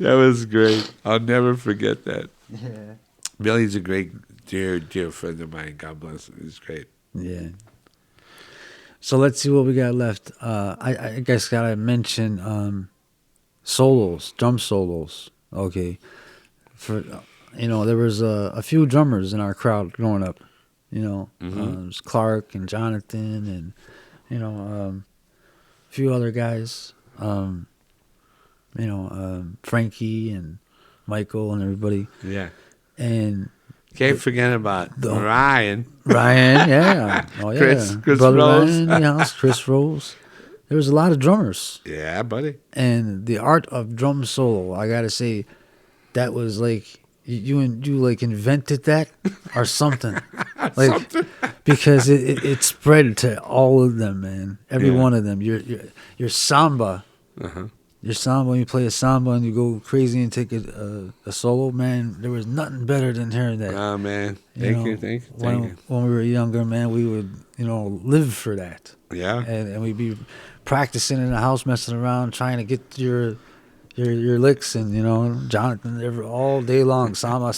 That was great. I'll never forget that. Yeah. Billy's a great, dear friend of mine. God bless him. He's great. Yeah. So let's see what we got left. I guess gotta mention solos, drum solos. Okay. For there was a few drummers in our crowd growing up. You know, it was Clark and Jonathan and a few other guys. Frankie and Michael and everybody. Yeah. And Can't forget about Ryan. Ryan, yeah. Oh, yeah. Chris Brother Rose. Ryan in the house, Chris Rose. There was a lot of drummers. Yeah, buddy. And the art of drum solo, I got to say, that was like, you like invented that or something. Like, Something. because it spread to all of them, man. Every one of them. Your samba, your samba, when you play a samba and you go crazy and take a solo, man, there was nothing better than hearing that. Oh, man. Thank you. When we were younger, man, we would, live for that. Yeah. And we'd be practicing in the house, messing around, trying to get your licks, and Jonathan all day long, samba,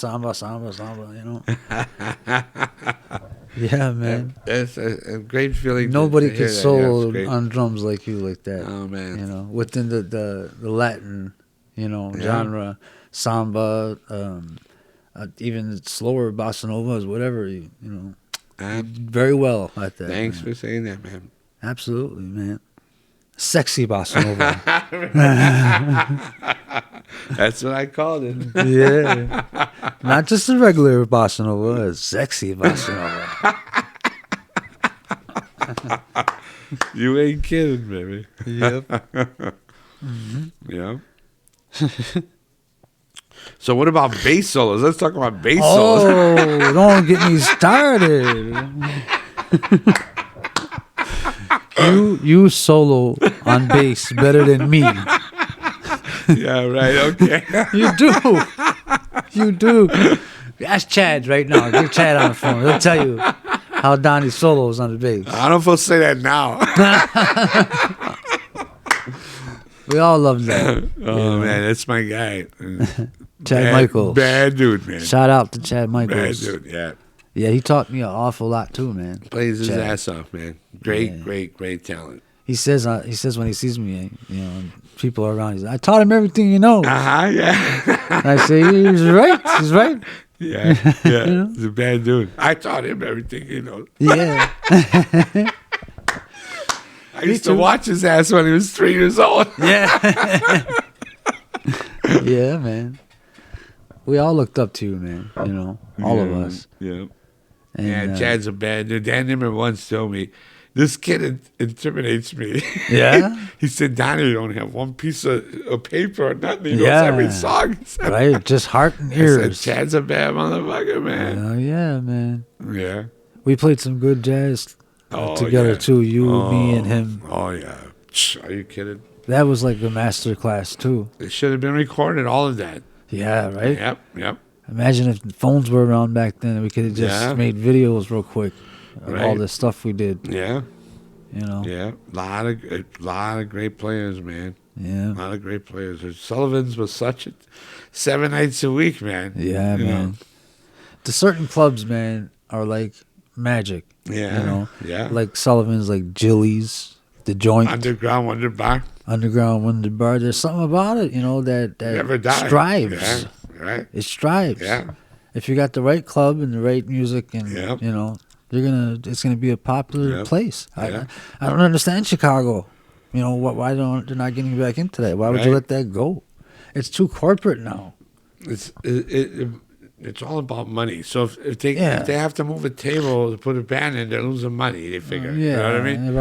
Yeah, man. It's a great feeling. Nobody to hear could that. solo Yeah, on drums like you, like that. Oh, man. Within the Latin, genre, samba, even slower bossa novas, whatever, very well at that. Thanks man. for saying that, man. Absolutely, man. Sexy bossa nova. That's what I called it. Yeah. Not just a regular bossa nova, a sexy bossa nova. You ain't kidding, baby. Yep. Yeah. So what about bass solos? Let's talk about bass solos. Oh, don't get me started. You solo on bass better than me. Yeah, right. Okay. You do. Ask Chad right now. Get Chad on the phone. He'll tell you how Donny solos on the bass. I don't feel to say that now. We all love that. Oh man, that's my guy. Chad Michaels. Bad dude, man. Shout out to Chad Bad Michaels. dude, yeah. Yeah, he taught me an awful lot too, man. Plays his Chad. ass off, man. Great talent. He says when he sees me, people are around. He's like, I taught him everything you know. Yeah. And I say, he's right. He's right. Yeah. He's a bad dude. I taught him everything, Yeah. I used to watch his ass when he was 3 years old. Yeah. Yeah, man. We all looked up to you, man. All of us. Yeah. And, Chad's a bad dude. Dan Nimmer once told me, this kid intimidates me. Yeah? He said, Donnie, you don't have one piece of paper or nothing. He knows every song. Right? Just heart and I ears. said, Chad's a bad motherfucker, man. Oh, yeah, man. Yeah. We played some good jazz together, too. You, me, and him. Oh, yeah. Are you kidding? That was like a master class, too. It should have been recorded, all of that. Yeah, right? Yep. Imagine if phones were around back then and we could have just made videos real quick of all the stuff we did. Yeah. Yeah. A lot of great players, man. Yeah. A lot of great players. Sullivan's was such 7 nights a week, man. Yeah, man. The certain clubs, man, are like magic. Yeah. Yeah. Like Sullivan's, like Jilly's, The Joint. Underground Wonder Bar. There's something about it, that Never died. strives. Yeah. Right. It strives. Yeah. If you got the right club and the right music, and it's gonna be a popular place. Yeah. I don't understand Chicago. Why they're not getting back into that? Why would you let that go? It's too corporate now. It's all about money. So if they have to move a table to put a band in, they're losing money. They figure. You know what I mean?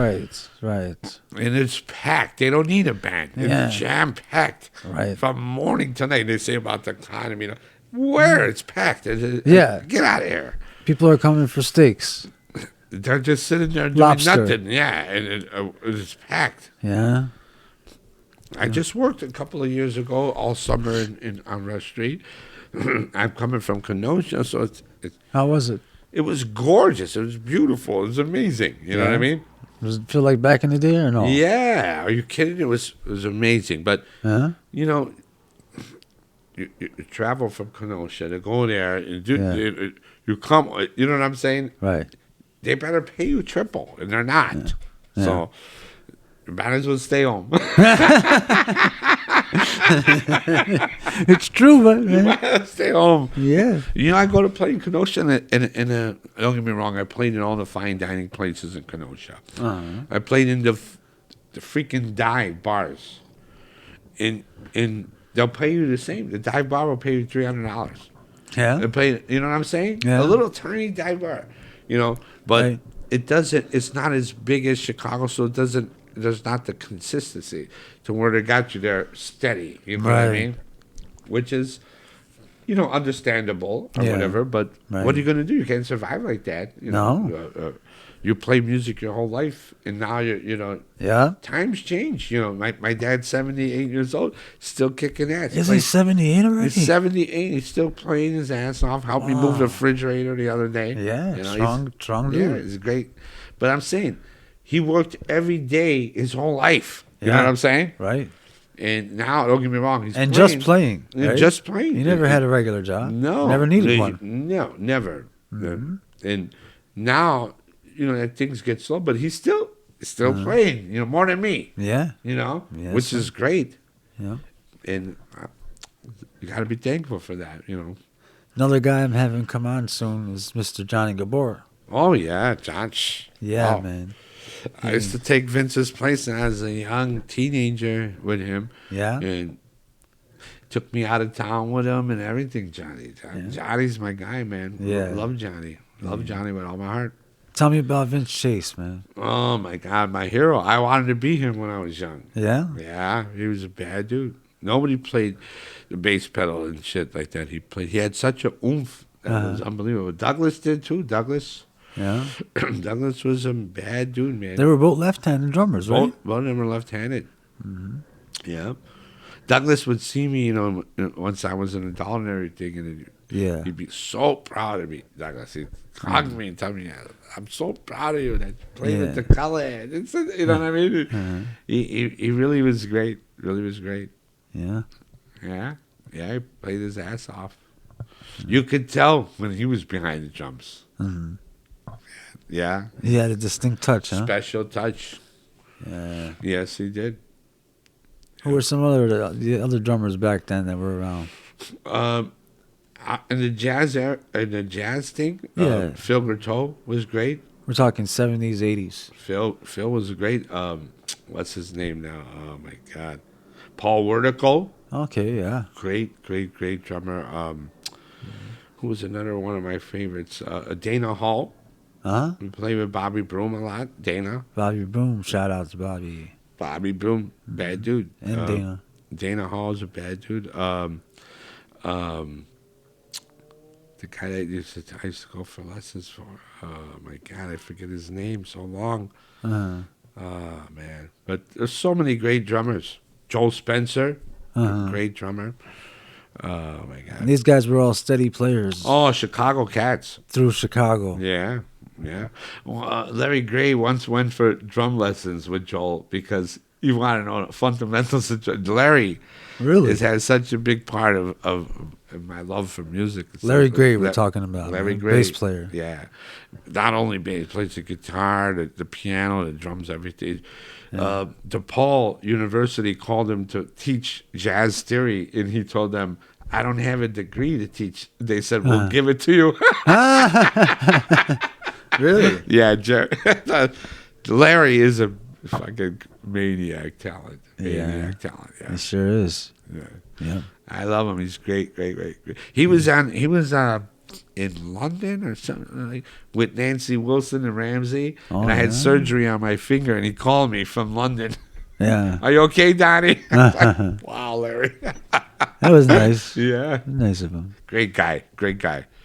Right. And it's packed. They don't need a band. It's jam packed. Right. From morning to night. They say about the economy. Where it's packed. Get out of here. People are coming for steaks. They're just sitting there doing Lobster. nothing. Yeah, and it's packed. Yeah. I just worked a couple of years ago, all summer on Rush Street. I'm coming from Kenosha, so it's How was it? it was gorgeous. It was beautiful. It was amazing. You know what I mean? Does it feel like back in the day or no? Yeah. Are you kidding? It was amazing. But you travel from Kenosha to go there and do. You come. You know what I'm saying? Right. They better pay you triple, and they're not. Yeah. So you might as well stay home. It's true, man. Stay home. Yeah. I go to play in Kenosha, and don't get me wrong, I played in all the fine dining places in Kenosha. I played in the freaking dive bars. And they'll pay you the same. The dive bar will pay you $300. Yeah. They pay, you know what I'm saying? Yeah. A little tiny dive bar, but it doesn't. It's not as big as Chicago, so it doesn't. There's not the consistency to where they got you there steady. You know what I mean? Which is understandable or Yeah. whatever. But Right. what are you going to do? You can't survive like that. You play music your whole life, and now Yeah. times change. My dad's 78 years old, still kicking ass. Is he 78 already? He's 78. He's still playing his ass off. Helped me move the refrigerator the other day. Yeah, he's- strong Yeah, dude. it's great. But I'm saying, he worked every day his whole life. You know Yeah. what I'm saying? Right. And now, don't get me wrong, he's And playing. just playing. And Right? just playing. He never had a regular job. No. Never needed one. No, never. And now, that things get slow, but he's still playing, more than me, Yeah. Yes, which sir. is great. Yeah. And you got to be thankful for that, Another guy I'm having come on soon is Mr. Johnny Gabor. Oh, yeah, John. Yeah, Oh. man. I used to take Vince's place as a young teenager with him. Yeah. And took me out of town with him and everything, Johnny. Johnny's my guy, man. Yeah. Love Johnny. Love Johnny with all my heart. Tell me about Vince Chase, man. Oh, my God, my hero. I wanted to be him when I was young. Yeah? Yeah, he was a bad dude. Nobody played the bass pedal and shit like that. He had such a oomph that was unbelievable. Douglas did too. Douglas was a bad dude, man. They were both left-handed drummers, right? Both of them were left-handed. Yeah. Douglas would see me, once I was an adult and everything, and he'd be so proud of me. Douglas, he'd hug me and tell me, "I'm so proud of you that you played with the color." You know what I mean? He really was great. Really was great. Yeah. Yeah. Yeah, he played his ass off. You could tell when he was behind the drums. Yeah. He had a distinct touch, huh? Special touch. Yeah. Yes, he did. Who were some the other drummers back then that were around? In the jazz thing, Yeah. Phil Gerteau was great. We're talking 70s, 80s. Phil was great. What's his name now? Oh my God, Paul Wertico. Okay, yeah. Great drummer. Who was another one of my favorites? Dana Hall. Huh? We played with Bobby Broom a lot. Dana. Bobby Broom. Shout out to Bobby. Bobby Broom, bad dude. And Dana. Dana Hall is a bad dude. The guy that I used to go for lessons for. Oh my God, I forget his name so long. Uh-huh. Oh man, but there's so many great drummers. Joel Spencer, great drummer. Oh my God. And these guys were all steady players Oh, Chicago Cats. through Chicago. Yeah. Well, Larry Gray once went for drum lessons with Joel because you want to know the fundamentals of Larry. Really? Has such a big part of my love for music. Larry Gray we're talking about. Larry man. Gray. Bass player. Yeah. Not only bass, plays the guitar, the piano, the drums, everything. DePaul University called him to teach jazz theory, and he told them, "I don't have a degree to teach." They said, "We'll give it to you." Really? Yeah, Larry is a fucking maniac talent. Maniac talent. Yeah. He sure is. Yeah. I love him. He's great. He was in London or something like, with Nancy Wilson and Ramsey, and I had surgery on my finger, and he called me from London. Yeah. Are you okay, Donnie? Like, wow, Larry. That was nice. Yeah. Nice of him. Great guy.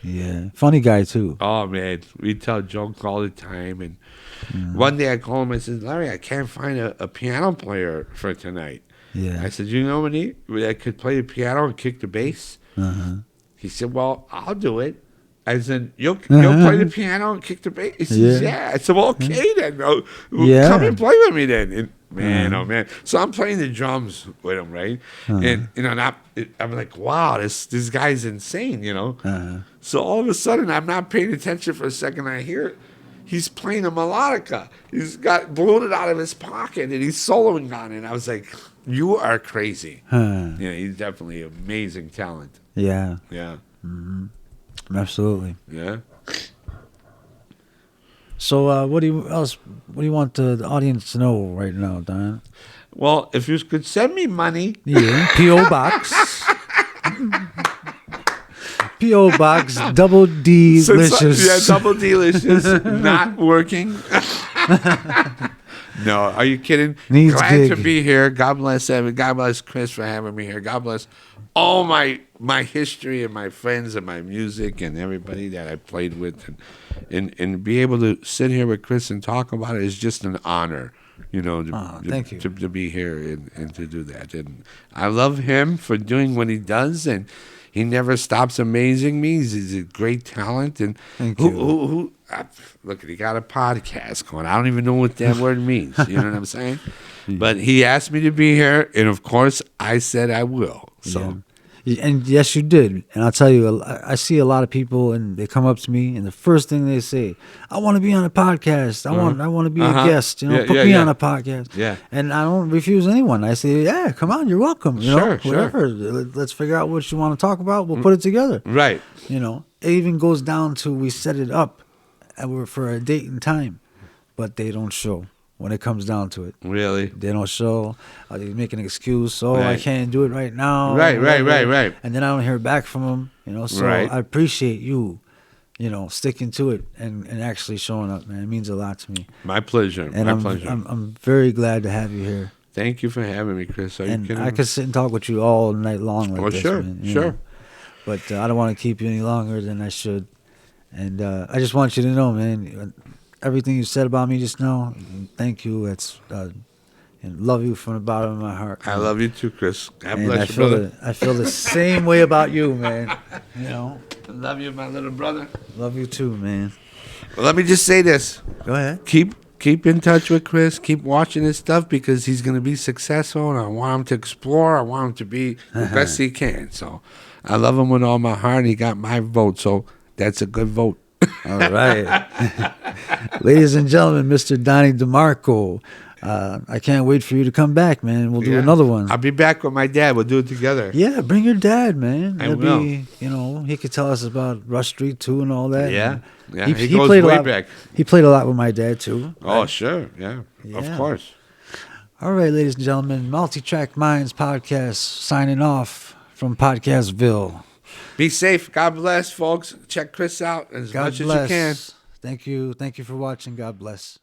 Yeah. Funny guy, too. Oh, man. We tell jokes all the time. And one day I called him. I said, "Larry, I can't find a piano player for tonight." Yeah. I said, "You know anybody that could play the piano and kick the bass?" He said, "Well, I'll do it." I said, "You'll play the piano and kick the bass?" He says, "Yeah." I said, "Well, okay then. Well, come and play with me then." And man, oh man. So I'm playing the drums with him, right? And I'm like, wow, this guy's insane, So all of a sudden, I'm not paying attention for a second. I hear he's playing a melodica. He's got blown it out of his pocket and he's soloing on it. I was like, you are crazy. Yeah, he's definitely amazing talent. Yeah. Yeah. Absolutely. Yeah. So, what do you want the audience to know right now, Don? Well, if you could send me money. Yeah. P.O. Box. P.O. Box, double D-licious. Yeah, double delicious. Not working. No, are you kidding? Needs Glad gig. to be here. God bless Evan. God bless Chris for having me here. God bless all my history and my friends and my music and everybody that I played with, and be able to sit here with Chris and talk about it is just an honor, Thank you. to be here and to do that. And I love him for doing what he does, and he never stops amazing me. He's a great talent, and Thank you. who look, he got a podcast going. I don't even know what that word means. You know what I'm saying? But he asked me to be here, and of course, I said I will. So, and yes, you did. And I'll tell you, I see a lot of people, and they come up to me, and the first thing they say, "I want to be on a podcast. I want to be a guest. Put me on a podcast." Yeah. And I don't refuse anyone. I say, "Yeah, come on, you're welcome. Sure. Whatever. Let's figure out what you want to talk about. We'll put it together." Right. It even goes down to we set it up, and we're for a date and time, but they don't show. When it comes down to it, Really? they don't show. They make an excuse. So Right. I can't do it right now. Right. And then I don't hear back from them. So Right. I appreciate you, sticking to it and actually showing up, man. It means a lot to me. My pleasure. And My I'm pleasure. I'm very glad to have you here. Thank you for having me, Chris. Are you And kidding? I could sit and talk with you all night long like Oh, this, sure, man, sure. But I don't want to keep you any longer than I should. And I just want you to know, man, everything you said about me just now, thank you. It's and love you from the bottom of my heart. I love you too, Chris. God And bless you, brother. I feel the same way about you, man. I love you, my little brother. Love you too, man. Well, let me just say this. Go ahead. Keep in touch with Chris. Keep watching his stuff because he's going to be successful, and I want him to explore. I want him to be the best he can. So I love him with all my heart. He got my vote, so that's a good vote. All right. Ladies and gentlemen, Mr. Donny Demarco. I can't wait for you to come back, man. We'll do another one. I'll be back with my dad. We'll do it together. Yeah, bring your dad, man. I will. He could tell us about Rush Street too and all that. Yeah. And Yeah. he He goes played a way lot, back. He played a lot with my dad too. Oh, sure. Yeah. Of Yeah. course. All right, ladies and gentlemen, Multi-Track Minds podcast signing off from Podcastville. Be safe. God bless, folks. Check Chris out as God much bless. as you can. Thank you. Thank you for watching. God bless.